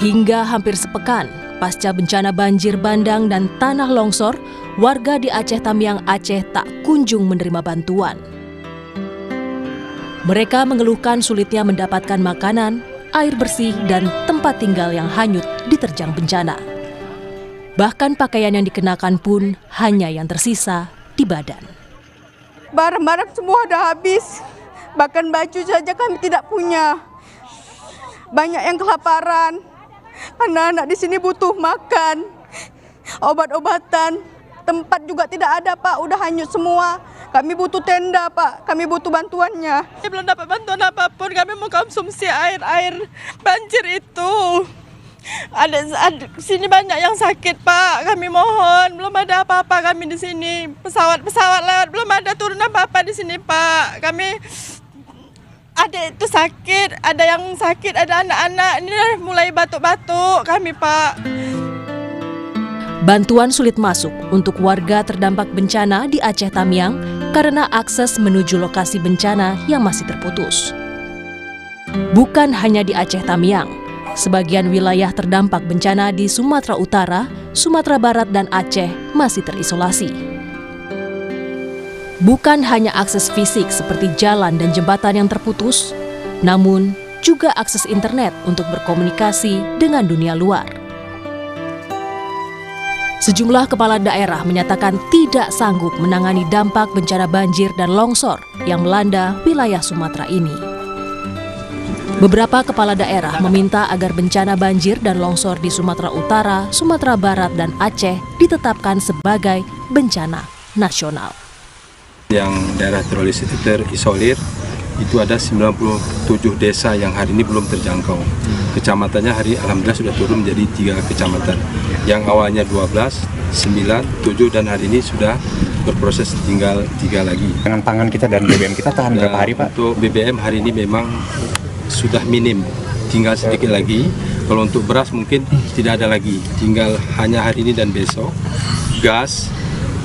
Hingga hampir sepekan pasca bencana banjir bandang dan tanah longsor, warga di Aceh Tamiang, Aceh tak kunjung menerima bantuan. Mereka mengeluhkan sulitnya mendapatkan makanan, air bersih, dan tempat tinggal yang hanyut diterjang bencana. Bahkan pakaian yang dikenakan pun hanya yang tersisa di badan. Barang-barang semua dah habis, bahkan baju saja kami tidak punya. Banyak yang kelaparan. Anak-anak di sini butuh makan, obat-obatan, tempat juga tidak ada, Pak. Udah hanyut semua. Kami butuh tenda, Pak. Kami butuh bantuannya. Belum dapat bantuan apapun. Kami mau konsumsi air banjir itu. Ada sini banyak yang sakit, Pak. Kami mohon, belum ada apa-apa kami di sini. Pesawat lewat, belum ada turun apa-apa di sini, Pak. Kami ada itu sakit, ada yang sakit, ada anak-anak. Ini mulai batuk-batuk kami, Pak. Bantuan sulit masuk untuk warga terdampak bencana di Aceh Tamiang karena akses menuju lokasi bencana yang masih terputus. Bukan hanya di Aceh Tamiang, sebagian wilayah terdampak bencana di Sumatera Utara, Sumatera Barat, dan Aceh masih terisolasi. Bukan hanya akses fisik seperti jalan dan jembatan yang terputus, namun juga akses internet untuk berkomunikasi dengan dunia luar. Sejumlah kepala daerah menyatakan tidak sanggup menangani dampak bencana banjir dan longsor yang melanda wilayah Sumatera ini. Beberapa kepala daerah meminta agar bencana banjir dan longsor di Sumatera Utara, Sumatera Barat, dan Aceh ditetapkan sebagai bencana nasional. Yang daerah terisolir itu ada 97 desa yang hari ini belum terjangkau. Kecamatannya alhamdulillah sudah turun menjadi 3 kecamatan. Yang awalnya 12, 9, 7 dan hari ini sudah berproses tinggal 3 lagi. Dengan pangan kita dan BBM kita tahan berapa hari, Pak? Untuk BBM hari ini memang sudah minim, tinggal sedikit lagi. Kalau untuk beras mungkin tidak ada lagi, tinggal hanya hari ini dan besok. Gas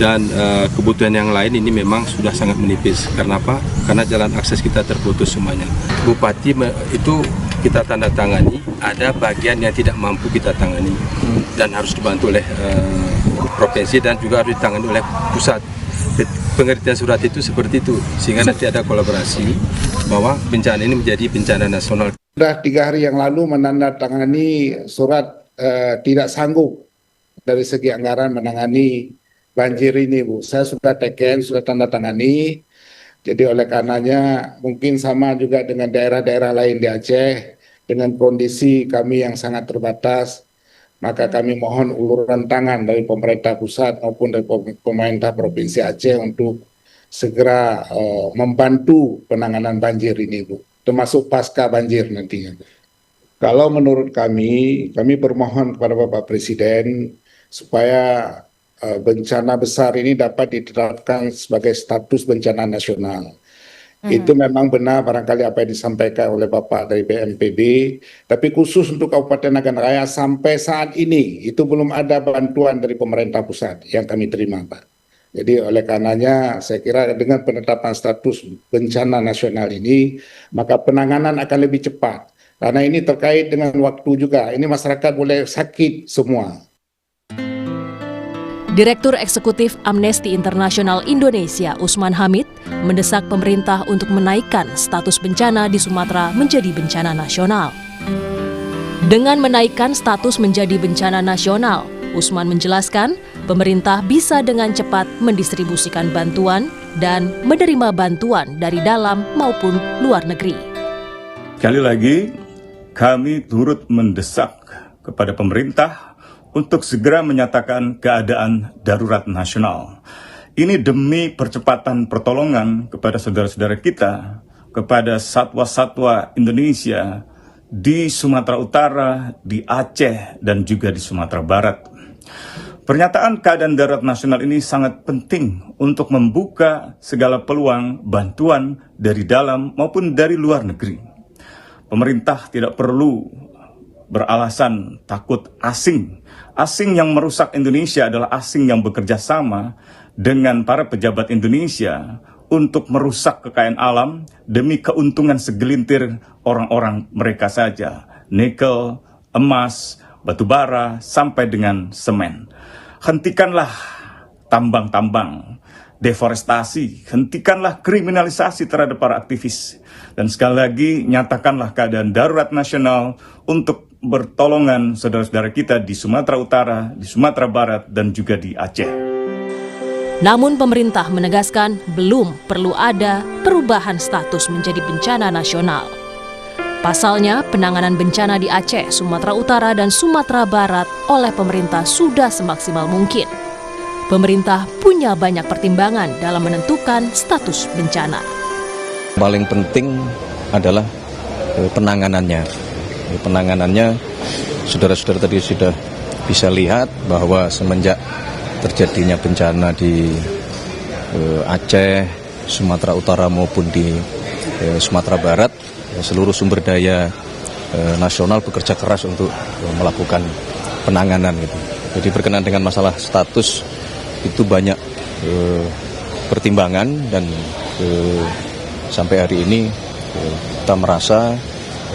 dan kebutuhan yang lain ini memang sudah sangat menipis. Karena apa? Karena jalan akses kita terputus semuanya. Bupati itu kita tanda tangani, ada bagian yang tidak mampu kita tangani dan harus dibantu oleh provinsi dan juga harus ditangani oleh pusat. Pengertian surat itu seperti itu, sehingga nanti ada kolaborasi bahwa bencana ini menjadi bencana nasional. Sudah 3 hari yang lalu menandatangani surat tidak sanggup dari segi anggaran menangani banjir ini, Bu. Saya sudah teken, sudah tanda tangani. Jadi oleh karenanya mungkin sama juga dengan daerah-daerah lain di Aceh, dengan kondisi kami yang sangat terbatas, maka kami mohon uluran tangan dari pemerintah pusat maupun dari pemerintah Provinsi Aceh untuk segera membantu penanganan banjir ini, Bu. Termasuk pasca banjir nantinya. Kalau menurut kami bermohon kepada Bapak Presiden supaya bencana besar ini dapat ditetapkan sebagai status bencana nasional. Itu memang benar barangkali apa yang disampaikan oleh Bapak dari BNPB, tapi khusus untuk Kabupaten Nagan Raya sampai saat ini itu belum ada bantuan dari pemerintah pusat yang kami terima, Pak. Jadi oleh karenanya saya kira dengan penetapan status bencana nasional ini, maka penanganan akan lebih cepat. Karena ini terkait dengan waktu juga, ini masyarakat boleh sakit semua. Direktur Eksekutif Amnesty International Indonesia, Usman Hamid, mendesak pemerintah untuk menaikkan status bencana di Sumatera menjadi bencana nasional. Dengan menaikkan status menjadi bencana nasional, Usman menjelaskan pemerintah bisa dengan cepat mendistribusikan bantuan dan menerima bantuan dari dalam maupun luar negeri. Sekali lagi, kami turut mendesak kepada pemerintah untuk segera menyatakan keadaan darurat nasional. Ini demi percepatan pertolongan kepada saudara-saudara kita, kepada satwa-satwa Indonesia di Sumatera Utara, di Aceh, dan juga di Sumatera Barat. Pernyataan keadaan darurat nasional ini sangat penting untuk membuka segala peluang bantuan dari dalam maupun dari luar negeri. Pemerintah tidak perlu beralasan takut asing. Asing yang merusak Indonesia adalah asing yang bekerja sama dengan para pejabat Indonesia untuk merusak kekayaan alam demi keuntungan segelintir orang-orang mereka saja. Nikel, emas, batu bara, sampai dengan semen. Hentikanlah tambang-tambang, deforestasi, hentikanlah kriminalisasi terhadap para aktivis. Dan sekali lagi, nyatakanlah keadaan darurat nasional untuk bertolongan saudara-saudara kita di Sumatera Utara, di Sumatera Barat, dan juga di Aceh. Namun pemerintah menegaskan belum perlu ada perubahan status menjadi bencana nasional. Pasalnya, penanganan bencana di Aceh, Sumatera Utara, dan Sumatera Barat oleh pemerintah sudah semaksimal mungkin. Pemerintah punya banyak pertimbangan dalam menentukan status bencana. Paling penting adalah penanganannya. Penanganannya, saudara-saudara tadi sudah bisa lihat bahwa semenjak terjadinya bencana di Aceh, Sumatera Utara maupun di Sumatera Barat, seluruh sumber daya nasional bekerja keras untuk melakukan penanganan gitu. Jadi berkenaan dengan masalah status itu banyak pertimbangan dan sampai hari ini kita merasa,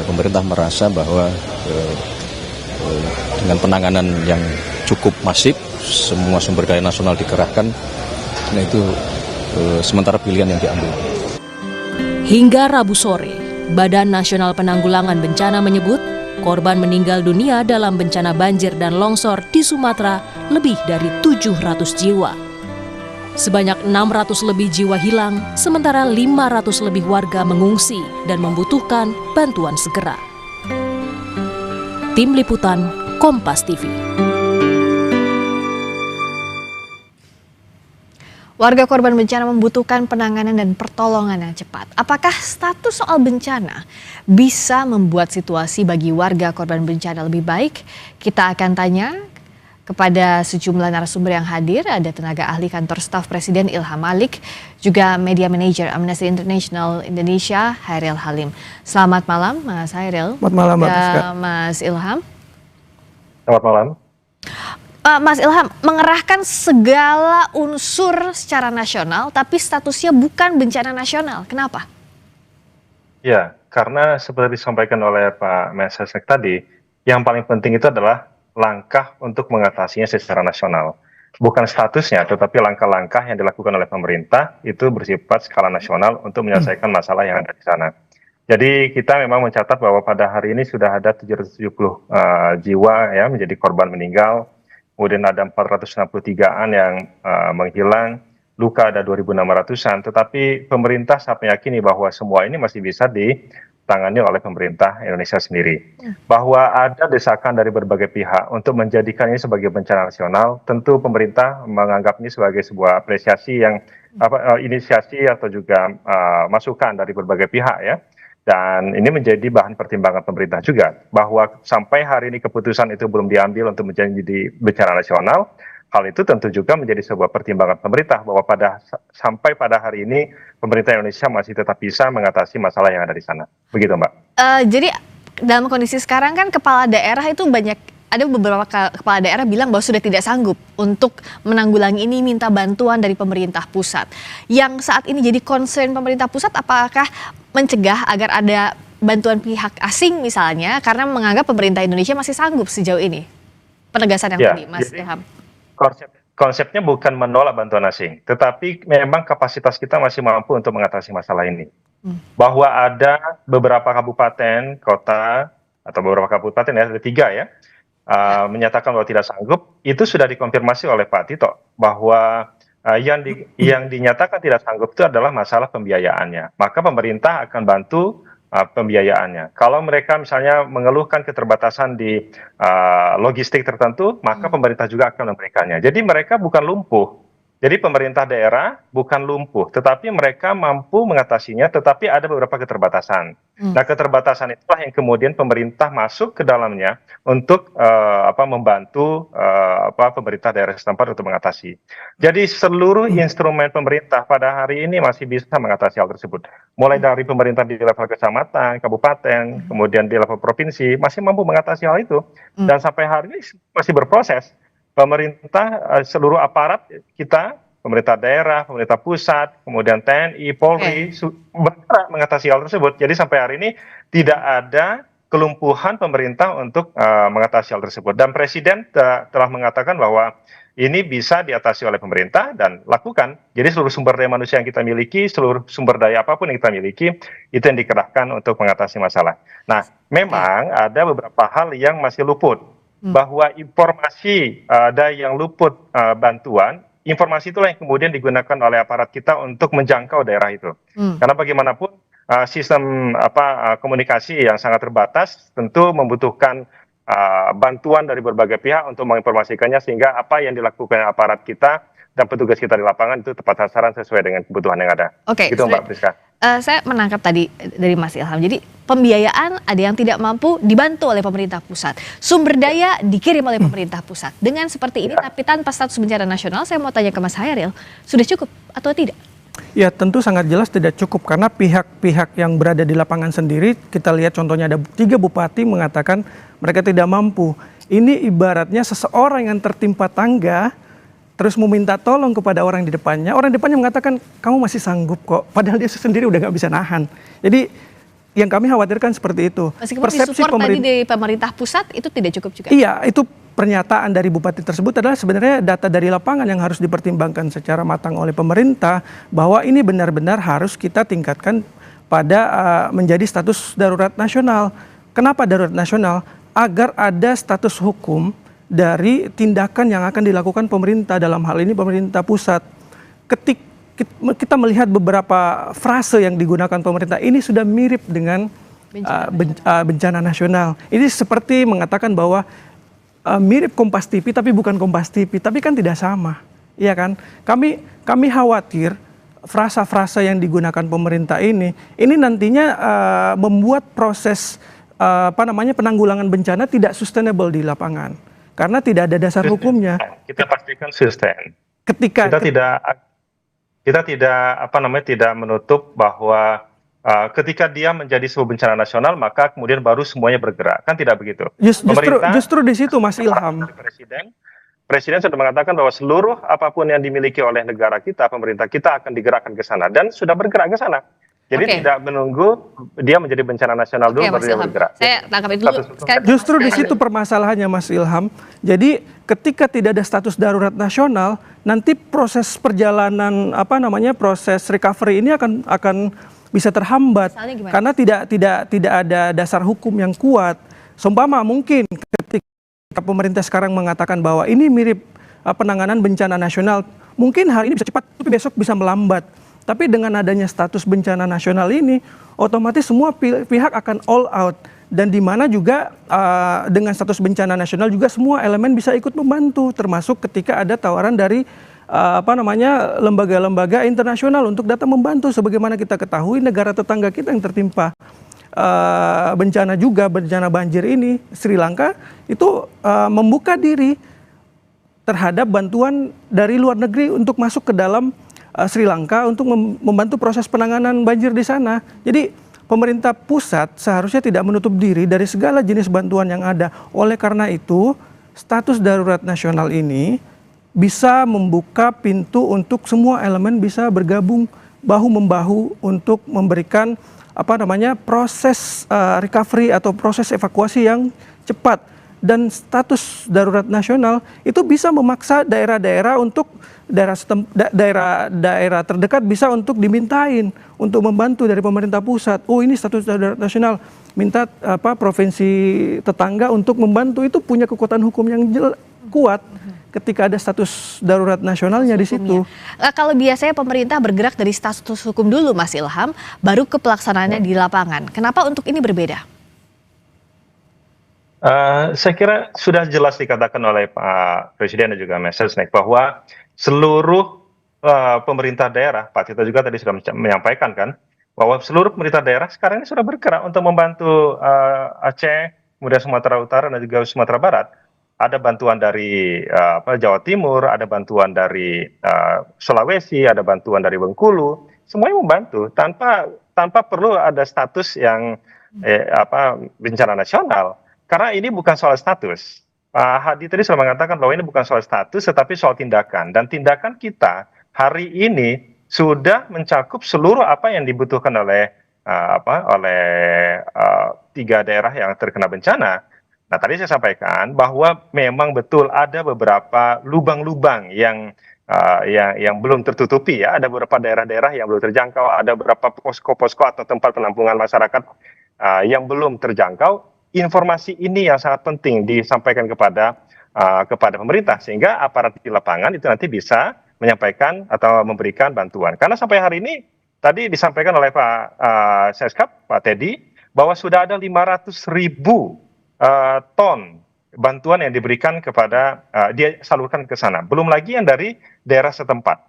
pemerintah merasa bahwa dengan penanganan yang cukup masif, semua sumber daya nasional dikerahkan, nah itu sementara pilihan yang diambil. Hingga Rabu sore, Badan Nasional Penanggulangan Bencana menyebut korban meninggal dunia dalam bencana banjir dan longsor di Sumatera lebih dari 700 jiwa. Sebanyak 600 lebih jiwa hilang, sementara 500 lebih warga mengungsi dan membutuhkan bantuan segera. Tim Liputan, Kompas TV. Warga korban bencana membutuhkan penanganan dan pertolongan yang cepat. Apakah status soal bencana bisa membuat situasi bagi warga korban bencana lebih baik? Kita akan tanya kepada sejumlah narasumber yang hadir. Ada tenaga ahli kantor staf Presiden Ilham Malik, juga media manager Amnesty International Indonesia Hairil Halim. Selamat malam Mas Hairil. Selamat malam Mbak Rizka. Mas Ilham. Selamat malam. Mas Ilham, mengerahkan segala unsur secara nasional, tapi statusnya bukan bencana nasional. Kenapa? Ya, karena seperti disampaikan oleh Pak Mensesnek tadi, yang paling penting itu adalah langkah untuk mengatasinya secara nasional. Bukan statusnya, tetapi langkah-langkah yang dilakukan oleh pemerintah itu bersifat skala nasional untuk menyelesaikan masalah yang ada di sana. Jadi kita memang mencatat bahwa pada hari ini sudah ada 770 jiwa ya menjadi korban meninggal. Kemudian ada 463-an yang menghilang, luka ada 2.600-an, tetapi pemerintah sangat meyakini bahwa semua ini masih bisa ditangani oleh pemerintah Indonesia sendiri. Bahwa ada desakan dari berbagai pihak untuk menjadikan ini sebagai bencana nasional, tentu pemerintah menganggap ini sebagai sebuah apresiasi yang inisiasi atau juga masukan dari berbagai pihak ya. Dan ini menjadi bahan pertimbangan pemerintah juga, bahwa sampai hari ini keputusan itu belum diambil untuk menjadi bencana nasional. Hal itu tentu juga menjadi sebuah pertimbangan pemerintah, bahwa sampai pada hari ini pemerintah Indonesia masih tetap bisa mengatasi masalah yang ada di sana. Begitu Mbak. Jadi dalam kondisi sekarang kan kepala daerah itu ada beberapa kepala daerah bilang bahwa sudah tidak sanggup untuk menanggulangi ini, minta bantuan dari pemerintah pusat. Yang saat ini jadi concern pemerintah pusat, apakah mencegah agar ada bantuan pihak asing misalnya, karena menganggap pemerintah Indonesia masih sanggup sejauh ini? Penegasan yang tadi, Mas Ilham. Konsepnya bukan menolak bantuan asing, tetapi memang kapasitas kita masih mampu untuk mengatasi masalah ini. Bahwa ada beberapa kabupaten, kota, atau beberapa kabupaten ya, ada 3 ya, menyatakan bahwa tidak sanggup, itu sudah dikonfirmasi oleh Pak Tito, bahwa yang dinyatakan tidak sanggup itu adalah masalah pembiayaannya. Maka pemerintah akan bantu pembiayaannya. Kalau mereka misalnya mengeluhkan keterbatasan di logistik tertentu, maka pemerintah juga akan memberikannya. Jadi mereka bukan lumpuh. Jadi pemerintah daerah bukan lumpuh, tetapi mereka mampu mengatasinya, tetapi ada beberapa keterbatasan. Nah, keterbatasan itulah yang kemudian pemerintah masuk ke dalamnya untuk membantu pemerintah daerah setempat untuk mengatasi. Jadi seluruh instrumen pemerintah pada hari ini masih bisa mengatasi hal tersebut. Mulai dari pemerintah di level kecamatan, kabupaten, kemudian di level provinsi, masih mampu mengatasi hal itu. Dan sampai hari ini masih berproses. Pemerintah, seluruh aparat kita, pemerintah daerah, pemerintah pusat, kemudian TNI, Polri, bergerak mengatasi hal tersebut. Jadi sampai hari ini tidak ada kelumpuhan pemerintah untuk mengatasi hal tersebut. Dan Presiden telah mengatakan bahwa ini bisa diatasi oleh pemerintah dan lakukan. Jadi seluruh sumber daya manusia yang kita miliki, seluruh sumber daya apapun yang kita miliki, itu yang dikerahkan untuk mengatasi masalah. Nah, memang ada beberapa hal yang masih luput. Bahwa informasi ada yang luput bantuan, informasi itulah yang kemudian digunakan oleh aparat kita untuk menjangkau daerah itu. Karena bagaimanapun sistem komunikasi yang sangat terbatas tentu membutuhkan bantuan dari berbagai pihak untuk menginformasikannya, sehingga apa yang dilakukan aparat kita dan petugas kita di lapangan itu tepat sasaran sesuai dengan kebutuhan yang ada. Oke, gitu Mbak Priska. Saya menangkap tadi dari Mas Ilham. Jadi pembiayaan ada yang tidak mampu dibantu oleh pemerintah pusat. Sumber daya dikirim oleh pemerintah pusat. Dengan seperti ini tapi tanpa status bencana nasional, saya mau tanya ke Mas Hairil, sudah cukup atau tidak? Ya, tentu sangat jelas tidak cukup, karena pihak-pihak yang berada di lapangan sendiri, kita lihat contohnya ada 3 bupati mengatakan mereka tidak mampu. Ini ibaratnya seseorang yang tertimpa tangga terus meminta tolong kepada orang di depannya mengatakan kamu masih sanggup kok, padahal dia sendiri udah nggak bisa nahan. Jadi yang kami khawatirkan seperti itu. Meskipun disupport tadi dari pemerintah pusat, itu tidak cukup juga? Iya, itu pernyataan dari bupati tersebut adalah sebenarnya data dari lapangan yang harus dipertimbangkan secara matang oleh pemerintah, bahwa ini benar-benar harus kita tingkatkan pada menjadi status darurat nasional. Kenapa darurat nasional? Agar ada status hukum dari tindakan yang akan dilakukan pemerintah, dalam hal ini pemerintah pusat. Ketika kita melihat beberapa frase yang digunakan pemerintah, ini sudah mirip dengan bencana nasional. Ini seperti mengatakan bahwa mirip Kompas TV tapi bukan Kompas TV, tapi kan tidak sama, iya kan? Kami khawatir frasa-frasa yang digunakan pemerintah ini nantinya membuat proses penanggulangan bencana tidak sustainable di lapangan. Karena tidak ada dasar hukumnya. Kita pastikan sustain. Kita tidak menutup bahwa ketika dia menjadi sebuah bencana nasional maka kemudian baru semuanya bergerak. Kan tidak begitu. Justru di situ Mas Ilham. Presiden sudah mengatakan bahwa seluruh apapun yang dimiliki oleh negara kita, pemerintah kita akan digerakkan ke sana dan sudah bergerak ke sana. Jadi tidak menunggu dia menjadi bencana nasional dulu baru dia bergerak. Saya tangkap itu dulu. Justru di situ permasalahannya Mas Ilham. Jadi ketika tidak ada status darurat nasional, nanti proses perjalanan proses recovery ini akan bisa terhambat karena tidak ada dasar hukum yang kuat. Seumpama mungkin ketika pemerintah sekarang mengatakan bahwa ini mirip penanganan bencana nasional, mungkin hari ini bisa cepat tapi besok bisa melambat. Tapi dengan adanya status bencana nasional ini, otomatis semua pihak akan all out. Dan di mana juga dengan status bencana nasional juga semua elemen bisa ikut membantu, termasuk ketika ada tawaran dari lembaga-lembaga internasional untuk datang membantu. Sebagaimana kita ketahui negara tetangga kita yang tertimpa bencana banjir ini, Sri Lanka, itu membuka diri terhadap bantuan dari luar negeri untuk masuk ke dalam Sri Lanka untuk membantu proses penanganan banjir di sana. Jadi pemerintah pusat seharusnya tidak menutup diri dari segala jenis bantuan yang ada. Oleh karena itu, status darurat nasional ini bisa membuka pintu untuk semua elemen bisa bergabung bahu-membahu untuk memberikan proses recovery atau proses evakuasi yang cepat. Dan status darurat nasional itu bisa memaksa daerah-daerah untuk daerah terdekat bisa untuk dimintain untuk membantu dari pemerintah pusat. Oh, ini status darurat nasional, minta provinsi tetangga untuk membantu, itu punya kekuatan hukum yang kuat ketika ada status darurat nasionalnya di situ. Kalau biasanya pemerintah bergerak dari status hukum dulu Mas Ilham, baru ke pelaksanaannya di lapangan. Kenapa untuk ini berbeda? Saya kira sudah jelas dikatakan oleh Pak Presiden dan juga Mas Sesnek bahwa seluruh pemerintah daerah, Pak Tito juga tadi sudah menyampaikan kan, bahwa seluruh pemerintah daerah sekarang ini sudah bergerak untuk membantu Aceh, kemudian Sumatera Utara dan juga Sumatera Barat. Ada bantuan dari Jawa Timur, ada bantuan dari Sulawesi, ada bantuan dari Bengkulu, semuanya membantu tanpa perlu ada status yang bencana nasional. Karena ini bukan soal status. Pak Hadi tadi sudah mengatakan bahwa ini bukan soal status, tetapi soal tindakan. Dan tindakan kita hari ini sudah mencakup seluruh apa yang dibutuhkan oleh oleh 3 daerah yang terkena bencana. Nah, tadi saya sampaikan bahwa memang betul ada beberapa lubang-lubang yang belum tertutupi ya. Ada beberapa daerah-daerah yang belum terjangkau, ada beberapa posko-posko atau tempat penampungan masyarakat yang belum terjangkau. Informasi ini yang sangat penting disampaikan kepada pemerintah, sehingga aparat di lapangan itu nanti bisa menyampaikan atau memberikan bantuan. Karena sampai hari ini tadi disampaikan oleh Pak Seskap, Pak Teddy, bahwa sudah ada 500.000 ton bantuan yang diberikan kepada dia salurkan ke sana. Belum lagi yang dari daerah setempat,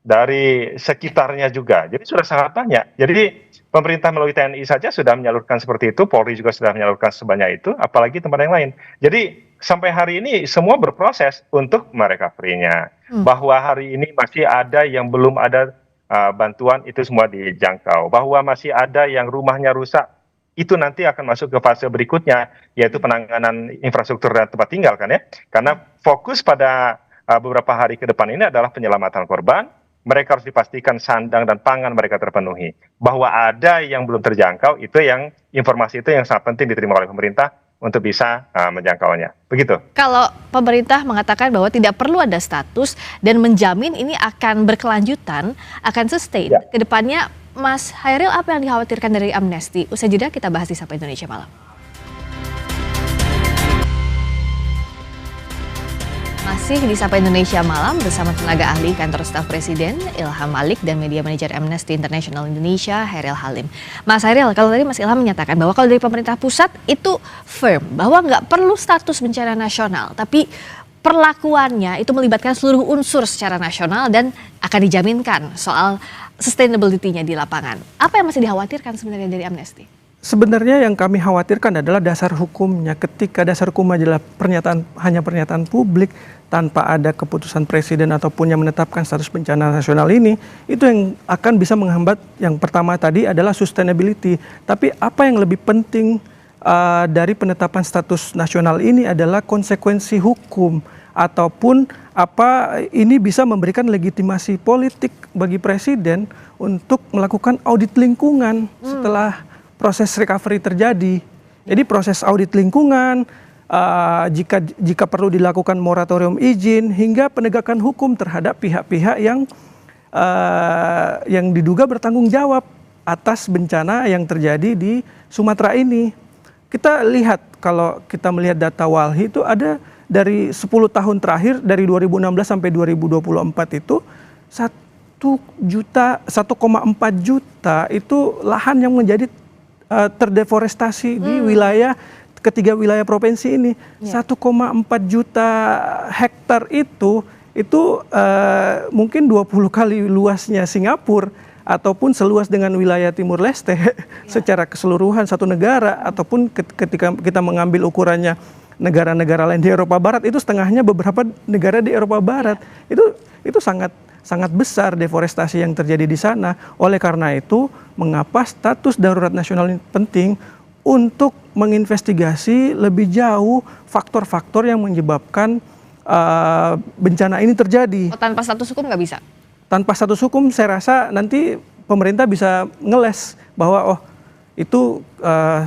dari sekitarnya juga. Jadi sudah sangat banyak. Jadi pemerintah melalui TNI saja sudah menyalurkan seperti itu, Polri juga sudah menyalurkan sebanyak itu, apalagi tempat yang lain. Jadi sampai hari ini semua berproses untuk merecovery-nya. Bahwa hari ini masih ada yang belum ada bantuan, itu semua dijangkau. Bahwa masih ada yang rumahnya rusak, itu nanti akan masuk ke fase berikutnya, yaitu penanganan infrastruktur dan tempat tinggal kan ya. Karena fokus pada beberapa hari ke depan ini adalah penyelamatan korban. Mereka harus dipastikan sandang dan pangan mereka terpenuhi. Bahwa ada yang belum terjangkau, itu yang informasi itu yang sangat penting diterima oleh pemerintah untuk bisa menjangkaunya. Begitu. Kalau Pemerintah mengatakan bahwa tidak perlu ada status dan menjamin ini akan berkelanjutan, akan sustain. Ke depannya, Mas Hairil, apa yang dikhawatirkan dari Amnesty? Usai jeda kita bahas di Sapa Indonesia Malam. Masih di Sapa Indonesia Malam bersama tenaga ahli Kantor Staf Presiden Ilham Malik dan Media Manager Amnesty International Indonesia Hairil Halim. Mas Hairil, kalau tadi Mas Ilham menyatakan bahwa kalau dari pemerintah pusat itu firm bahwa nggak perlu status bencana nasional, tapi perlakuannya itu melibatkan seluruh unsur secara nasional dan akan dijaminkan soal sustainability-nya di lapangan. Apa yang masih dikhawatirkan sebenarnya dari Amnesty? Sebenarnya yang kami khawatirkan adalah dasar hukumnya. Ketika dasar hukum adalah hanya pernyataan publik tanpa ada keputusan presiden ataupun yang menetapkan status bencana nasional ini, itu yang akan bisa menghambat. Yang pertama tadi adalah sustainability. Tapi apa yang lebih penting dari penetapan status nasional ini adalah konsekuensi hukum, ataupun ini bisa memberikan legitimasi politik bagi presiden untuk melakukan audit lingkungan setelah proses recovery terjadi. Jadi proses audit lingkungan, jika perlu dilakukan moratorium izin hingga penegakan hukum terhadap pihak-pihak yang diduga bertanggung jawab atas bencana yang terjadi di Sumatera ini. Kita lihat, kalau kita melihat data Walhi itu ada dari 10 tahun terakhir, dari 2016 sampai 2024 itu 1,4 juta itu lahan yang menjadi terdeforestasi di ketiga wilayah provinsi ini. 1,4 juta hektar itu mungkin 20 kali luasnya Singapura ataupun seluas dengan wilayah Timur Leste secara keseluruhan satu negara, ataupun ketika kita mengambil ukurannya negara-negara lain di Eropa Barat, itu setengahnya beberapa negara di Eropa Barat. Itu sangat besar deforestasi yang terjadi di sana. Oleh karena itu, mengapa status darurat nasional ini penting untuk menginvestigasi lebih jauh faktor-faktor yang menyebabkan bencana ini terjadi. Tanpa status hukum nggak bisa? Tanpa status hukum saya rasa nanti pemerintah bisa ngeles bahwa itu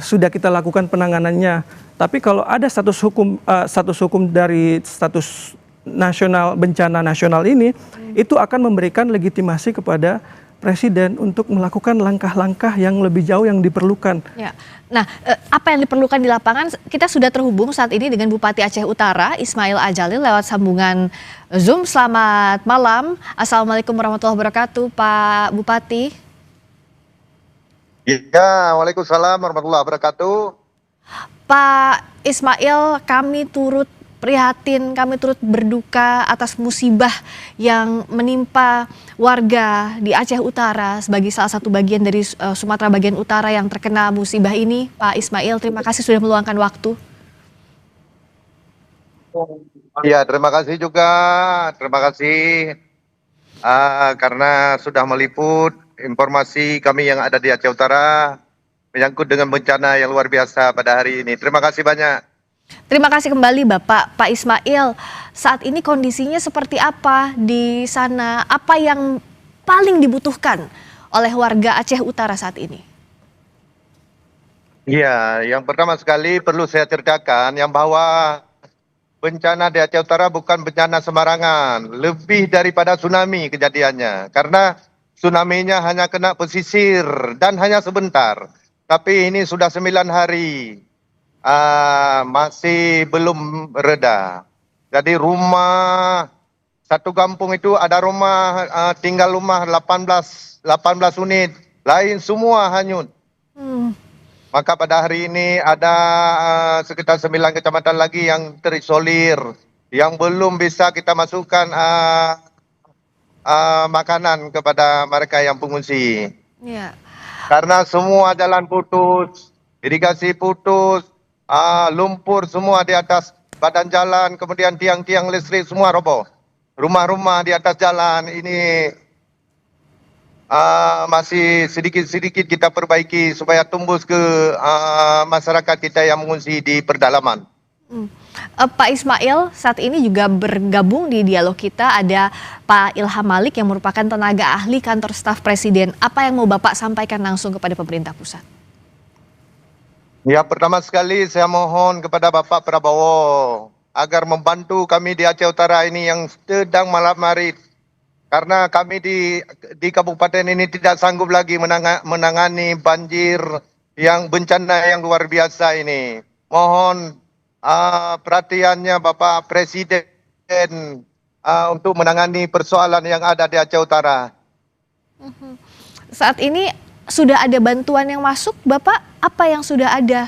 sudah kita lakukan penanganannya. Tapi kalau ada status hukum dari status nasional, bencana nasional ini, itu akan memberikan legitimasi kepada presiden untuk melakukan langkah-langkah yang lebih jauh yang diperlukan. Ya. Nah, apa yang diperlukan di lapangan, kita sudah terhubung saat ini dengan Bupati Aceh Utara, Ismail Ajalil, lewat sambungan Zoom. Selamat malam. Assalamualaikum warahmatullahi wabarakatuh, Pak Bupati. Ya, waalaikumsalam warahmatullahi wabarakatuh. Pak Ismail, kami turut prihatin, kami turut berduka atas musibah yang menimpa warga di Aceh Utara sebagai salah satu bagian dari Sumatera bagian utara yang terkena musibah ini. Pak Ismail, terima kasih sudah meluangkan waktu. Ya, terima kasih juga. Terima kasih karena sudah meliput informasi kami yang ada di Aceh Utara menyangkut dengan bencana yang luar biasa pada hari ini. Terima kasih banyak. Terima kasih kembali Pak Ismail. Saat ini kondisinya seperti apa di sana? Apa yang paling dibutuhkan oleh warga Aceh Utara saat ini? Iya, yang pertama sekali perlu saya ceritakan yang bahwa bencana di Aceh Utara bukan bencana sembarangan, lebih daripada tsunami kejadiannya. Karena tsunami-nya hanya kena pesisir dan hanya sebentar. Tapi ini sudah 9 hari, masih belum reda. Jadi rumah satu kampung itu ada rumah tinggal rumah 18 unit, lain semua hanyut. Maka pada hari ini ada sekitar 9 kecamatan lagi yang terisolir, yang belum bisa kita masukkan makanan kepada mereka yang pengungsi. Ya. Karena semua jalan putus, irigasi putus, lumpur semua di atas badan jalan, kemudian tiang-tiang listrik semua roboh. Rumah-rumah di atas jalan ini masih sedikit-sedikit kita perbaiki supaya tembus ke masyarakat kita yang mengungsi di pedalaman. Pak Ismail, saat ini juga bergabung di dialog kita ada Pak Ilham Malik yang merupakan tenaga ahli kantor staf Presiden. Apa yang mau Bapak sampaikan langsung kepada pemerintah pusat? Ya, pertama sekali saya mohon kepada Bapak Prabowo agar membantu kami di Aceh Utara ini yang sedang malam-hari. Karena kami di kabupaten ini tidak sanggup lagi menangani banjir yang bencana yang luar biasa ini. Mohon perhatiannya Bapak Presiden untuk menangani persoalan yang ada di Aceh Utara. Saat ini sudah ada bantuan yang masuk, Bapak? Apa yang sudah ada?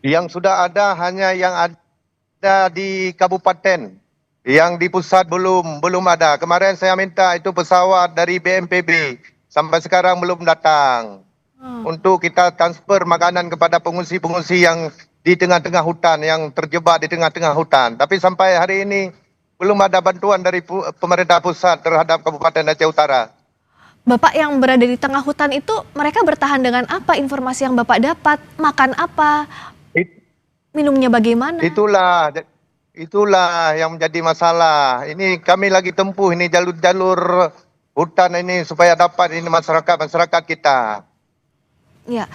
Yang sudah ada hanya yang ada di kabupaten. Yang di pusat belum ada. Kemarin saya minta itu pesawat dari BNPB. Sampai sekarang belum datang. Untuk kita transfer makanan kepada pengungsi-pengungsi yang di tengah-tengah hutan, yang terjebak di tengah-tengah hutan. Tapi sampai hari ini belum ada bantuan dari pemerintah pusat terhadap Kabupaten Aceh Utara. Bapak yang berada di tengah hutan itu, mereka bertahan dengan apa? Informasi yang Bapak dapat? Makan apa? Minumnya bagaimana? Itulah yang menjadi masalah. Ini kami lagi tempuh ini jalur-jalur hutan ini supaya dapat ini masyarakat kita. Ya.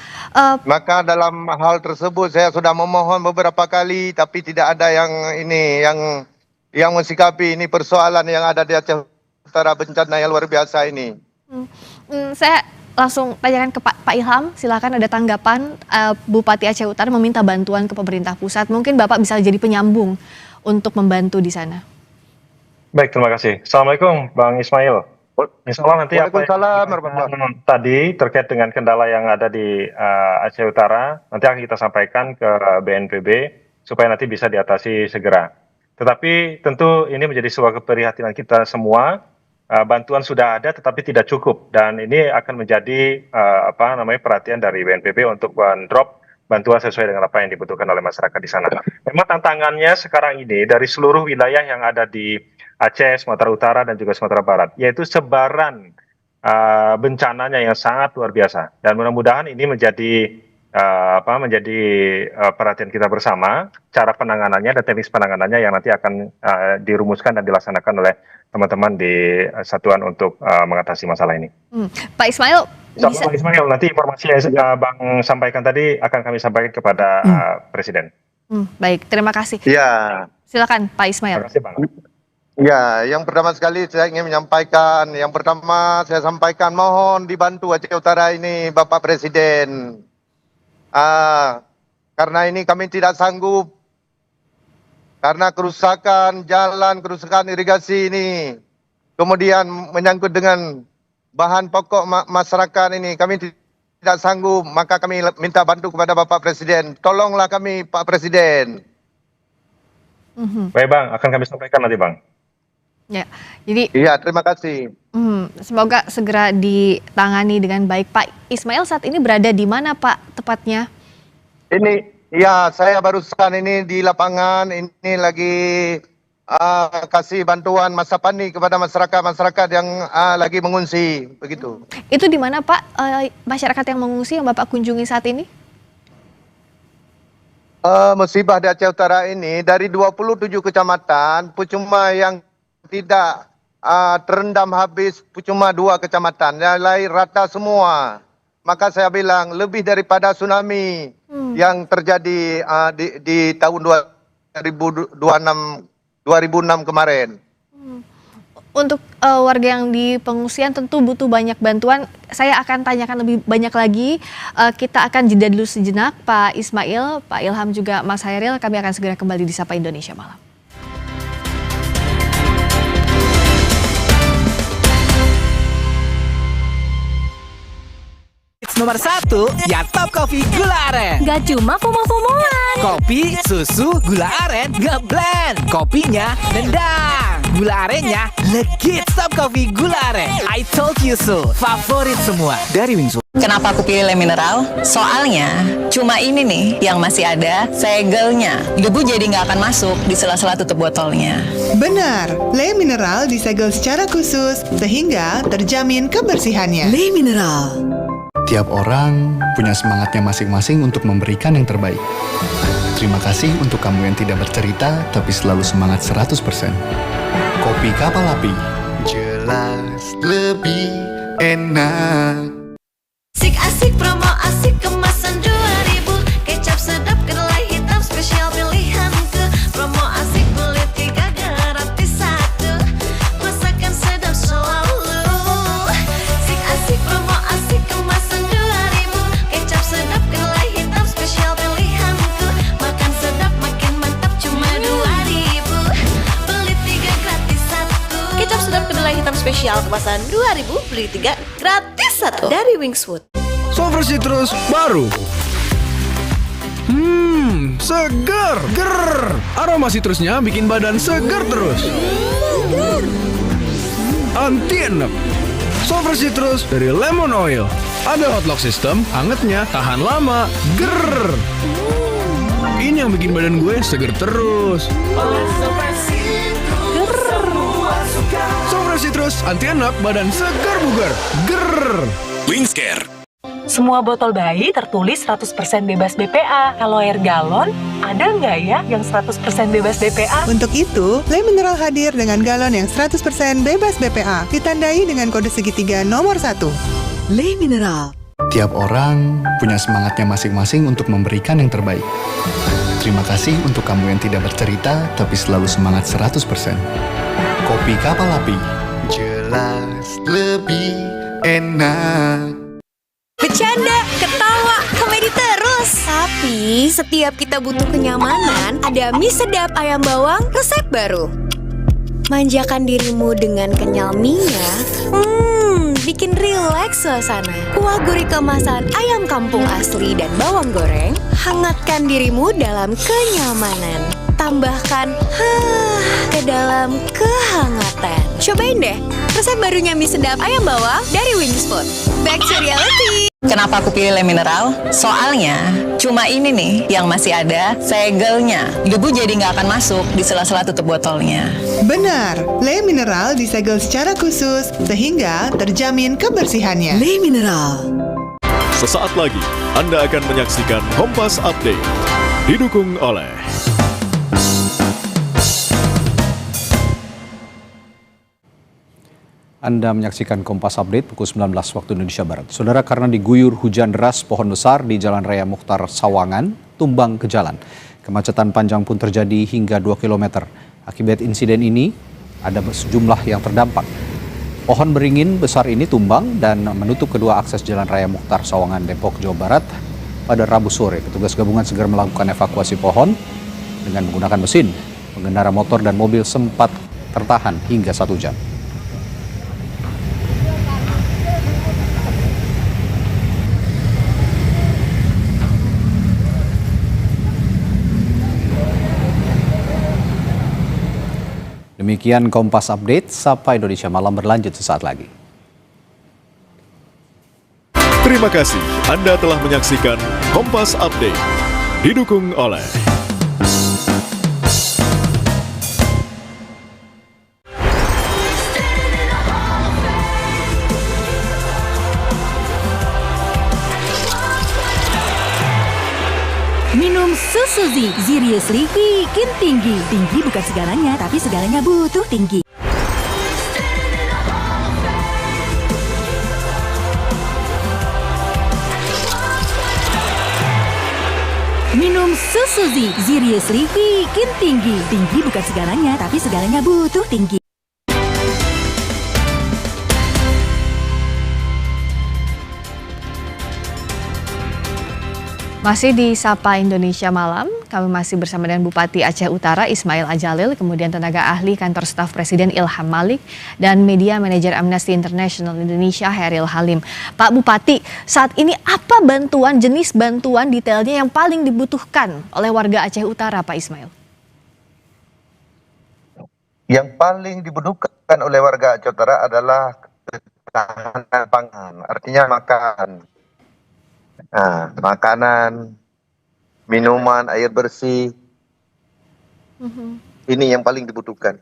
Maka dalam hal tersebut saya sudah memohon beberapa kali, tapi tidak ada yang mensikapi ini persoalan yang ada di Aceh Utara, bencana yang luar biasa ini. Saya langsung tanyakan ke Pak Ilham, silakan ada tanggapan. Bupati Aceh Utara meminta bantuan ke pemerintah pusat. Mungkin Bapak bisa jadi penyambung untuk membantu di sana. Baik, terima kasih. Assalamualaikum Bang Ismail. Insya Allah nanti apa yang tadi terkait dengan kendala yang ada di Aceh Utara, nanti akan kita sampaikan ke BNPB supaya nanti bisa diatasi segera. Tetapi tentu ini menjadi sebuah keprihatinan kita semua. Bantuan sudah ada tetapi tidak cukup, dan ini akan menjadi perhatian dari BNPB untuk drop bantuan sesuai dengan apa yang dibutuhkan oleh masyarakat di sana. Memang tantangannya sekarang ini dari seluruh wilayah yang ada di Aceh, Sumatera Utara dan juga Sumatera Barat, yaitu sebaran bencananya yang sangat luar biasa, dan mudah-mudahan ini menjadi perhatian kita bersama, cara penanganannya dan teknis penanganannya yang nanti akan dirumuskan dan dilaksanakan oleh teman-teman di satuan untuk mengatasi masalah ini. Pak Ismail, Pak Ismail, nanti informasi yang Bang sampaikan tadi akan kami sampaikan kepada Presiden. Baik, terima kasih. Ya. Silakan Pak Ismail. Terima kasih Bang. Ya, yang pertama sekali saya ingin menyampaikan, saya sampaikan mohon dibantu Aceh Utara ini Bapak Presiden. Karena ini kami tidak sanggup, karena kerusakan jalan, kerusakan irigasi ini, kemudian menyangkut dengan bahan pokok masyarakat ini, kami tidak sanggup, maka kami minta bantu kepada Bapak Presiden. Tolonglah kami Pak Presiden. Baik Bang, akan kami sampaikan nanti Bang. Ya, jadi. Iya, terima kasih. Semoga segera ditangani dengan baik. Pak Ismail saat ini berada di mana Pak tepatnya? Ini, ya saya barusan ini di lapangan, ini lagi kasih bantuan masa panik kepada masyarakat yang lagi mengungsi, begitu. Itu di mana Pak masyarakat yang mengungsi yang Bapak kunjungi saat ini? Musibah di Aceh Utara ini dari 27 kecamatan, cuma yang tidak terendam habis cuma 2 kecamatan, yang lain rata semua. maka saya bilang lebih daripada tsunami yang terjadi di tahun 2006 kemarin. Untuk warga yang di pengungsian tentu butuh banyak bantuan. Saya akan tanyakan lebih banyak lagi. Kita akan jeda dulu sejenak, Pak Ismail, Pak Ilham juga Mas Hairil. Kami akan segera kembali di Sapa Indonesia Malam. Nomor 1, ya Top Coffee Gula Aren. Gak cuma FOMO-FOMOan. Kopi, susu, gula aren, ngeblend. Kopinya nendang. Gula arennya legit. Top Coffee Gula Aren. I told you so. Favorit semua dari Wings. Kenapa aku pilih Le Mineral? Soalnya cuma ini nih yang masih ada segelnya. Debu jadi nggak akan masuk di sela-sela tutup botolnya. Benar, Le Mineral disegel secara khusus sehingga terjamin kebersihannya. Le Mineral. Tiap orang punya semangatnya masing-masing untuk memberikan yang terbaik. Terima kasih untuk kamu yang tidak bercerita tapi selalu semangat 100%. Kopi Kapal Api, jelas lebih enak. Asik promo asik kemasan 2000. Kecap sedap kedelai hitam spesial pilihanku. Promo asik beli 3 gratis 1. Masakan sedap selalu. Asik promo asik kemasan 2000. Kecap sedap kedelai hitam spesial pilihanku. Makan sedap makin mantap cuma 2000. Beli 3 gratis 1. Kecap sedap kedelai hitam spesial kemasan 2000. Beli 3 gratis 1 dari Wingswood. Sour Citrus baru. Seger. Aroma citrusnya bikin badan seger terus. Anti enek. Sour Citrus dari Lemon Oil. Ada hot lock system, hangatnya tahan lama. Ini yang bikin badan gue seger terus. Sour Citrus anti enek, badan seger bugar. Wingscare. Semua botol bayi tertulis 100% bebas BPA. Kalau air galon, ada nggak ya yang 100% bebas BPA? Untuk itu, Le Mineral hadir dengan galon yang 100% bebas BPA. Ditandai dengan kode segitiga nomor 1. Le Mineral. Tiap orang punya semangatnya masing-masing untuk memberikan yang terbaik. Terima kasih untuk kamu yang tidak bercerita tapi selalu semangat 100%. Kopi Kapal Api, jelas lebih enak. Bercanda, ketawa, komedi terus. Tapi setiap kita butuh kenyamanan, ada mie sedap ayam bawang resep baru. Manjakan dirimu dengan kenyal mie-nya. Bikin rileks suasana. Kuah gurih kemasan ayam kampung asli dan bawang goreng. Hangatkan dirimu dalam kenyamanan. Tambahkan ke dalam kehangatan. Cobain deh resep barunya mie sedap ayam bawang dari Wingswood. Back to reality. Kenapa aku pilih Le Mineral? Soalnya cuma ini nih yang masih ada segelnya. Debu jadi nggak akan masuk di sela-sela tutup botolnya. Benar, Le Mineral disegel secara khusus sehingga terjamin kebersihannya. Le Mineral. Sesaat lagi Anda akan menyaksikan Kompas Update. Didukung oleh Anda menyaksikan Kompas Update pukul 19 waktu Indonesia Barat. Saudara, karena diguyur hujan deras, pohon besar di Jalan Raya Mukhtar Sawangan tumbang ke jalan. Kemacetan panjang pun terjadi hingga 2 km. Akibat insiden ini, ada sejumlah yang terdampak. Pohon beringin besar ini tumbang dan menutup kedua akses Jalan Raya Mukhtar Sawangan, Depok, Jawa Barat pada Rabu sore. Petugas gabungan segera melakukan evakuasi pohon dengan menggunakan mesin. Pengendara motor dan mobil sempat tertahan hingga 1 jam. Demikian Kompas Update, Sapa Indonesia Malam berlanjut sesaat lagi. Terima kasih Anda telah menyaksikan Kompas Update. Didukung oleh Minum susu Zi, seriously bikin tinggi. Tinggi bukan segalanya, tapi segalanya butuh tinggi. minum susu Zi. Seriously bikin tinggi. Tinggi bukan segalanya, tapi segalanya butuh tinggi. Masih di Sapa Indonesia Malam, kami masih bersama dengan Bupati Aceh Utara Ismail Ajalil, kemudian tenaga ahli kantor staf Presiden Ilham Malik, dan media manajer Amnesty International Indonesia Heril Halim. Pak Bupati, saat ini apa jenis bantuan detailnya yang paling dibutuhkan oleh warga Aceh Utara, Pak Ismail? Yang paling dibutuhkan oleh warga Aceh Utara adalah ketahanan pangan, artinya makan. Nah, makanan, minuman, air bersih, ini yang paling dibutuhkan.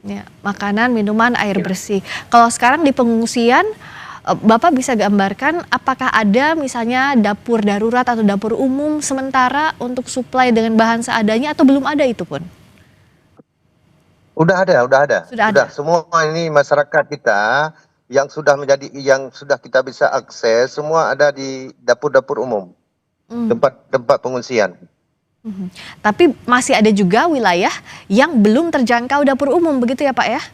Ya, makanan, minuman, air bersih. Kalau sekarang di pengungsian, Bapak bisa gambarkan apakah ada misalnya dapur darurat atau dapur umum sementara untuk suplai dengan bahan seadanya atau belum ada itu pun? Udah ada. Sudah ada. Semua ini masyarakat kita yang sudah kita bisa akses, semua ada di dapur-dapur umum, tempat pengungsian. Tapi masih ada juga wilayah yang belum terjangkau dapur umum, begitu ya Pak ya?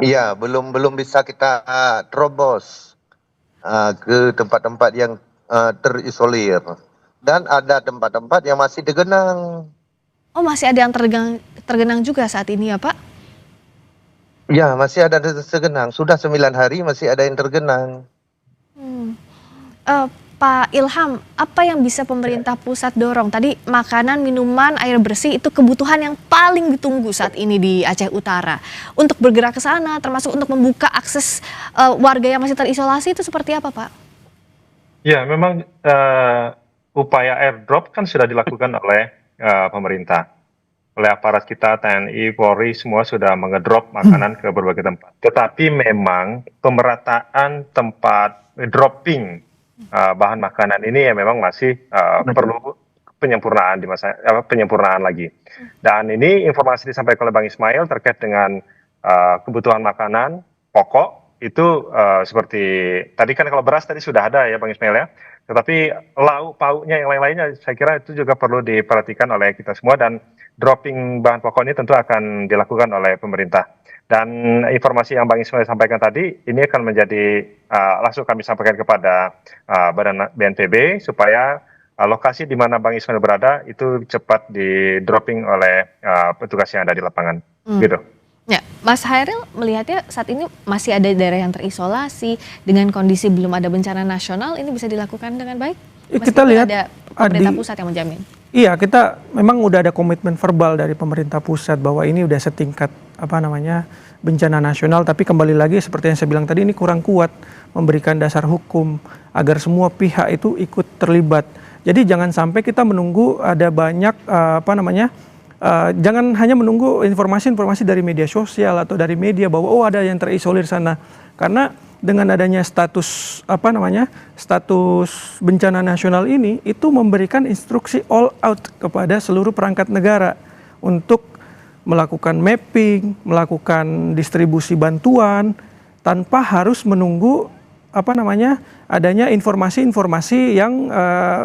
Iya, belum bisa kita terobos ke tempat-tempat yang terisolir, dan ada tempat-tempat yang masih tergenang. Oh, masih ada yang tergenang juga saat ini ya Pak? Ya, masih ada tergenang. Sudah 9 hari masih ada yang tergenang. Pak Ilham, apa yang bisa pemerintah pusat dorong? Tadi makanan, minuman, air bersih itu kebutuhan yang paling ditunggu saat ini di Aceh Utara. Untuk bergerak ke sana, termasuk untuk membuka akses warga yang masih terisolasi itu seperti apa, Pak? Ya, memang upaya airdrop kan sudah dilakukan oleh pemerintah. Oleh aparat kita, TNI, Polri, semua sudah mengedrop makanan ke berbagai tempat. Tetapi memang pemerataan tempat dropping bahan makanan ini ya memang masih perlu penyempurnaan lagi. Dan ini informasi disampaikan oleh Bang Ismail terkait dengan kebutuhan makanan pokok itu seperti tadi kan kalau beras tadi sudah ada ya Bang Ismail ya. Tetapi lauk pauknya yang lain-lainnya saya kira itu juga perlu diperhatikan oleh kita semua, dan dropping bahan pokok ini tentu akan dilakukan oleh pemerintah. Dan informasi yang Bang Ismail sampaikan tadi ini akan menjadi langsung kami sampaikan kepada Badan BNPB supaya lokasi di mana Bang Ismail berada itu cepat di dropping oleh petugas yang ada di lapangan. Gitu. Ya, Mas Hairil melihatnya saat ini masih ada daerah yang terisolasi dengan kondisi belum ada bencana nasional, ini bisa dilakukan dengan baik? Kita lihat ada pemerintah pusat yang menjamin. Iya, kita memang udah ada komitmen verbal dari pemerintah pusat bahwa ini udah setingkat bencana nasional, tapi kembali lagi seperti yang saya bilang tadi, ini kurang kuat memberikan dasar hukum agar semua pihak itu ikut terlibat. Jadi jangan sampai kita menunggu ada banyak jangan hanya menunggu informasi-informasi dari media sosial atau dari media bahwa ada yang terisolir sana, karena dengan adanya status bencana nasional ini itu memberikan instruksi all out kepada seluruh perangkat negara untuk melakukan mapping, melakukan distribusi bantuan tanpa harus menunggu adanya informasi-informasi yang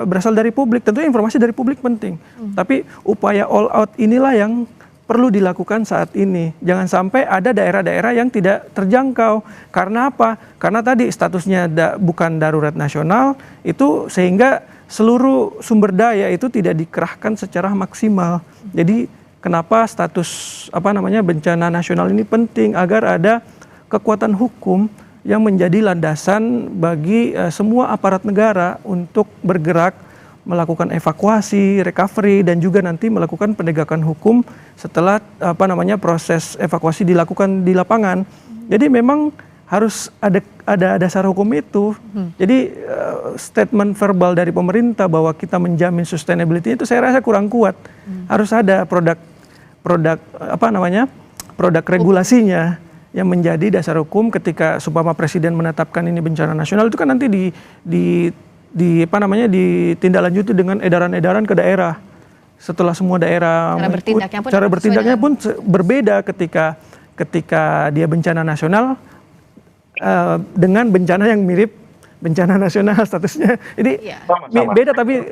berasal dari publik. Tentunya informasi dari publik penting, tapi upaya all out inilah yang perlu dilakukan saat ini. Jangan sampai ada daerah-daerah yang tidak terjangkau. Karena apa? Karena tadi statusnya bukan darurat nasional, itu sehingga seluruh sumber daya itu tidak dikerahkan secara maksimal. Jadi kenapa status bencana nasional ini penting, agar ada kekuatan hukum yang menjadi landasan bagi semua aparat negara untuk bergerak melakukan evakuasi, recovery, dan juga nanti melakukan penegakan hukum setelah proses evakuasi dilakukan di lapangan. Jadi memang harus ada dasar hukum itu. Jadi statement verbal dari pemerintah bahwa kita menjamin sustainability itu saya rasa kurang kuat. Harus ada produk regulasinya yang menjadi dasar hukum ketika supaya Presiden menetapkan ini bencana nasional, itu kan nanti ditindaklanjuti dengan edaran-edaran ke daerah. Setelah semua daerah cara bertindaknya pun berbeda ketika dia bencana nasional dengan bencana yang mirip bencana nasional statusnya. Ini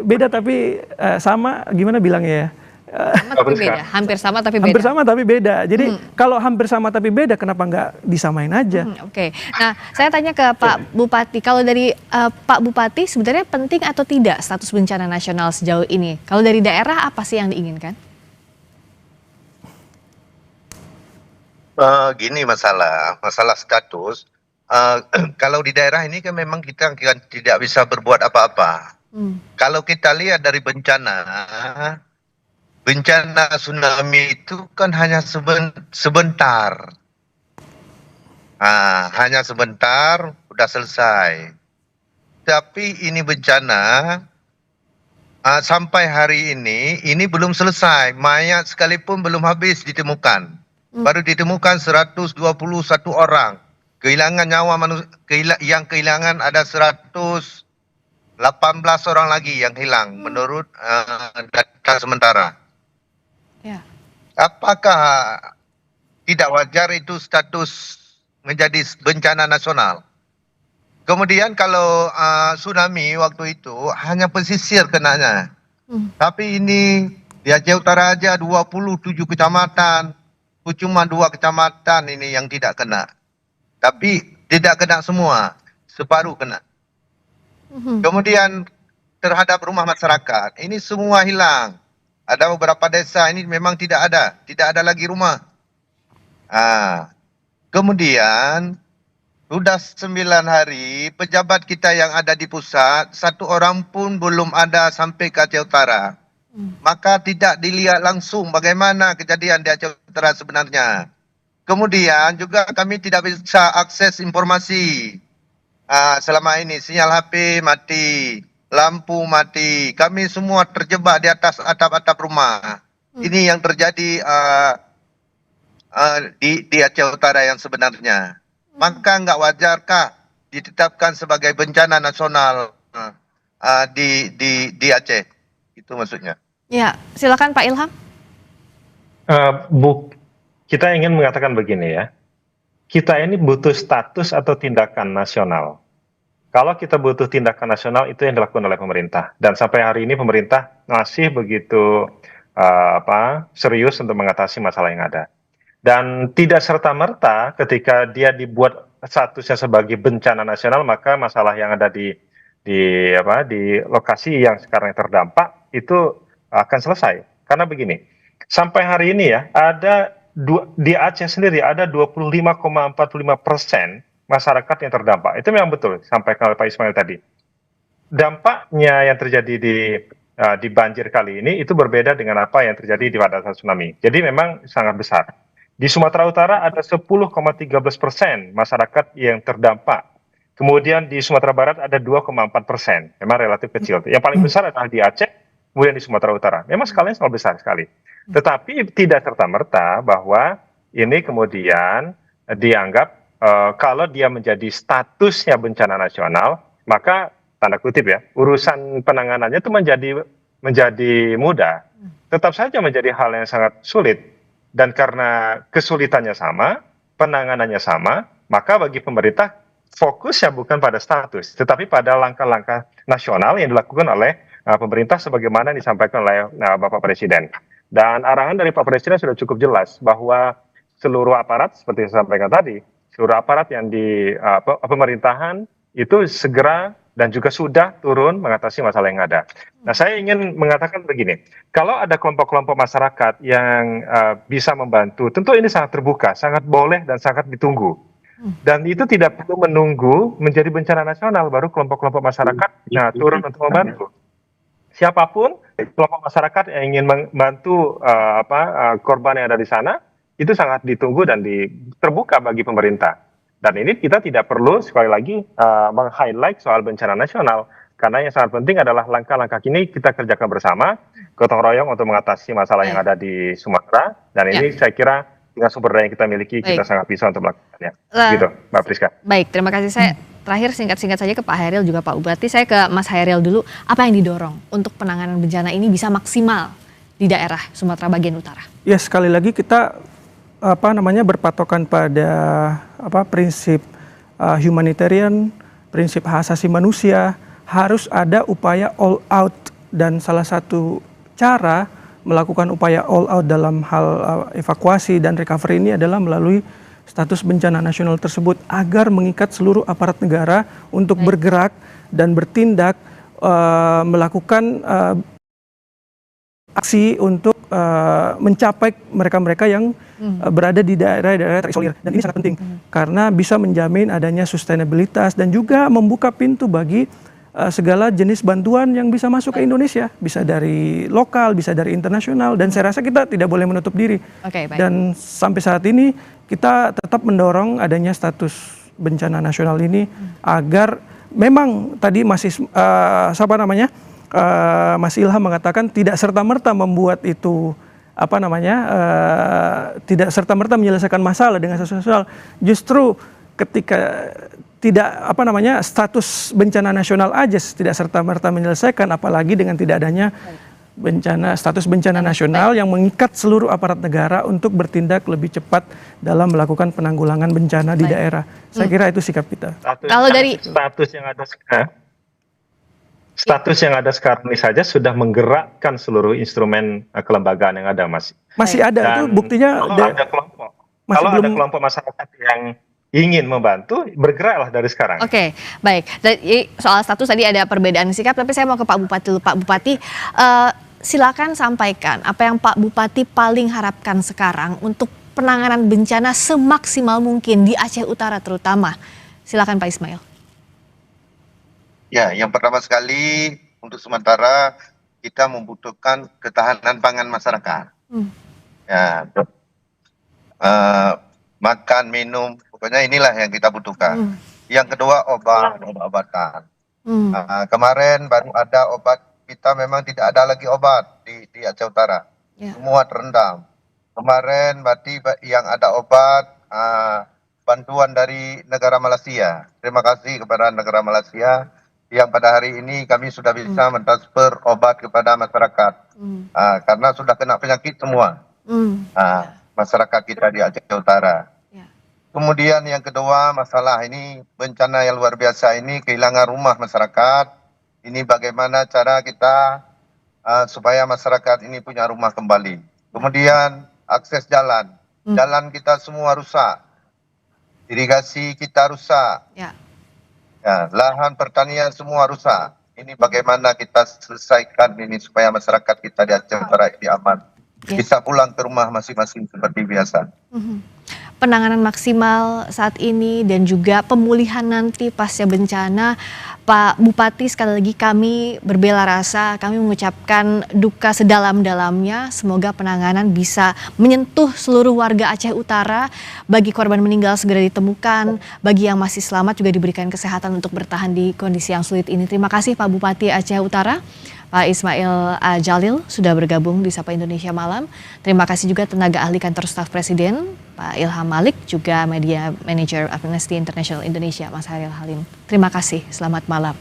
beda tapi sama, gimana bilangnya ya? Sama tapi beda, hampir sama tapi beda. Hampir sama tapi beda. Jadi kalau hampir sama tapi beda, kenapa nggak disamain aja? Oke. Nah, saya tanya ke Pak Bupati, kalau dari Pak Bupati sebenarnya penting atau tidak status bencana nasional sejauh ini? Kalau dari daerah apa sih yang diinginkan? Gini masalah status. Kalau di daerah ini kan memang kita tidak bisa berbuat apa-apa. Kalau kita lihat dari bencana tsunami itu kan hanya sebentar. Hanya sebentar, udah selesai. Tapi ini bencana sampai hari ini belum selesai. Mayat sekalipun belum habis ditemukan. Baru ditemukan 121 orang. Kehilangan nyawa manusia, yang kehilangan ada 118 orang lagi yang hilang menurut data sementara. Apakah tidak wajar itu status menjadi bencana nasional? Kemudian kalau tsunami waktu itu hanya pesisir kenanya. Tapi ini di Aceh Utara aja 27 kecamatan, cuma 2 kecamatan ini yang tidak kena. Tapi tidak kena semua, separuh kena. Kemudian terhadap rumah masyarakat, ini semua hilang. Ada beberapa desa ini memang tidak ada lagi rumah. Kemudian sudah 9 hari pejabat kita yang ada di pusat, 1 orang pun belum ada sampai ke Aceh Utara. Maka tidak dilihat langsung bagaimana kejadian di Aceh Utara sebenarnya. Kemudian juga kami tidak bisa akses informasi. Selama ini sinyal HP mati, lampu mati, kami semua terjebak di atas atap-atap rumah. Ini yang terjadi di Aceh Utara yang sebenarnya. Maka nggak wajarkah ditetapkan sebagai bencana nasional di Aceh? Itu maksudnya. Ya, silakan Pak Ilham. Kita ingin mengatakan begini ya. Kita ini butuh status atau tindakan nasional. Kalau kita butuh tindakan nasional, itu yang dilakukan oleh pemerintah. Dan sampai hari ini pemerintah masih begitu serius untuk mengatasi masalah yang ada. Dan tidak serta-merta ketika dia dibuat statusnya sebagai bencana nasional, maka masalah yang ada di lokasi yang sekarang terdampak itu akan selesai. Karena begini, sampai hari ini ya, di Aceh sendiri ada 25,45% masyarakat yang terdampak. Itu memang betul, sampaikan oleh Pak Ismail tadi. Dampaknya yang terjadi di banjir kali ini itu berbeda dengan apa yang terjadi pada saat tsunami. Jadi memang sangat besar. Di Sumatera Utara ada 10,13% masyarakat yang terdampak. Kemudian di Sumatera Barat ada 2,4%. Memang relatif kecil. Yang paling besar adalah di Aceh, kemudian di Sumatera Utara. Memang skalanya sangat besar sekali. Tetapi tidak serta-merta bahwa ini kemudian dianggap kalau dia menjadi statusnya bencana nasional, maka tanda kutip ya, urusan penanganannya itu menjadi mudah. Tetap saja menjadi hal yang sangat sulit. Dan karena kesulitannya sama, penanganannya sama, maka bagi pemerintah fokusnya bukan pada status, tetapi pada langkah-langkah nasional yang dilakukan oleh pemerintah sebagaimana disampaikan oleh Bapak Presiden. Dan arahan dari Pak Presiden sudah cukup jelas bahwa seluruh aparat, seperti yang saya sampaikan tadi, seluruh aparat yang di pemerintahan itu segera dan juga sudah turun mengatasi masalah yang ada. Nah, saya ingin mengatakan begini, kalau ada kelompok-kelompok masyarakat yang bisa membantu, tentu ini sangat terbuka, sangat boleh dan sangat ditunggu. Dan itu tidak perlu menunggu menjadi bencana nasional, baru kelompok-kelompok masyarakat turun untuk membantu. Siapapun kelompok masyarakat yang ingin membantu korban yang ada di sana, itu sangat ditunggu dan terbuka bagi pemerintah. Dan ini kita tidak perlu sekali lagi meng-highlight soal bencana nasional, karena yang sangat penting adalah langkah-langkah ini kita kerjakan bersama, gotong royong untuk mengatasi masalah yang ada di Sumatera. Dan ini saya kira dengan sumber daya yang kita miliki, kita sangat bisa untuk melakukannya. Gitu, Mbak Priska. Baik, terima kasih. Saya terakhir singkat-singkat saja ke Pak Hairil juga Pak Bupati. Saya ke Mas Hairil dulu. Apa yang didorong untuk penanganan bencana ini bisa maksimal di daerah Sumatera bagian utara? Ya, sekali lagi kita berpatokan pada prinsip humanitarian prinsip hak asasi manusia, harus ada upaya all out, dan salah satu cara melakukan upaya all out dalam hal evakuasi dan recovery ini adalah melalui status bencana nasional tersebut agar mengikat seluruh aparat negara untuk bergerak dan bertindak melakukan aksi untuk mencapai mereka-mereka yang berada di daerah-daerah terisolir. Dan ini sangat penting karena bisa menjamin adanya sustainabilitas dan juga membuka pintu bagi segala jenis bantuan yang bisa masuk ke Indonesia. Bisa dari lokal, bisa dari internasional, dan saya rasa kita tidak boleh menutup diri. Dan sampai saat ini kita tetap mendorong adanya status bencana nasional ini agar memang tadi masih Mas Ilham mengatakan tidak serta-merta membuat itu tidak serta-merta menyelesaikan masalah dengan sosial. Justru ketika tidak status bencana nasional aja tidak serta-merta menyelesaikan, apalagi dengan tidak adanya status bencana nasional yang mengikat seluruh aparat negara untuk bertindak lebih cepat dalam melakukan penanggulangan bencana di daerah. Saya kira itu sikap kita. Kalau dari status yang ada sekarang ini saja sudah menggerakkan seluruh instrumen kelembagaan yang ada, Mas. Masih ada. Dan itu buktinya kalau ada kelompok masyarakat yang ingin membantu, bergeraklah dari sekarang. Oke, baik. Soal status tadi ada perbedaan sikap, tapi saya mau ke Pak Bupati dulu. Pak Bupati, silakan sampaikan apa yang Pak Bupati paling harapkan sekarang untuk penanganan bencana semaksimal mungkin di Aceh Utara terutama. Silakan Pak Ismail. Ya, yang pertama sekali untuk sementara kita membutuhkan ketahanan pangan masyarakat. Ya, makan, minum, pokoknya inilah yang kita butuhkan. Yang kedua obat-obatan. Kemarin baru ada obat, kita memang tidak ada lagi obat di Aceh Utara. Semua terendam. Kemarin berarti yang ada obat bantuan dari negara Malaysia. Terima kasih kepada negara Malaysia yang pada hari ini kami sudah bisa mentransfer obat kepada masyarakat. Karena sudah kena penyakit semua. Masyarakat kita di Aceh Utara. Kemudian yang kedua, masalah ini bencana yang luar biasa ini, kehilangan rumah masyarakat. Ini bagaimana cara kita supaya masyarakat ini punya rumah kembali. Kemudian akses jalan. Jalan kita semua rusak. Irigasi kita rusak. Lahan pertanian semua rusak. Ini bagaimana kita selesaikan ini supaya masyarakat kita di Aceh Utara ini aman. Bisa pulang ke rumah masing-masing seperti biasa. Penanganan maksimal saat ini dan juga pemulihan nanti pasca bencana, Pak Bupati, sekali lagi kami berbela rasa, kami mengucapkan duka sedalam-dalamnya. Semoga penanganan bisa menyentuh seluruh warga Aceh Utara. Bagi korban meninggal segera ditemukan, bagi yang masih selamat juga diberikan kesehatan untuk bertahan di kondisi yang sulit ini. Terima kasih Pak Bupati Aceh Utara. Pak Ismail Jalil sudah bergabung di Sapa Indonesia Malam. Terima kasih juga tenaga ahli kantor staf Presiden, Pak Ilham Malik, juga Media Manager Amnesty International Indonesia, Mas Hairil Halim. Terima kasih, selamat malam.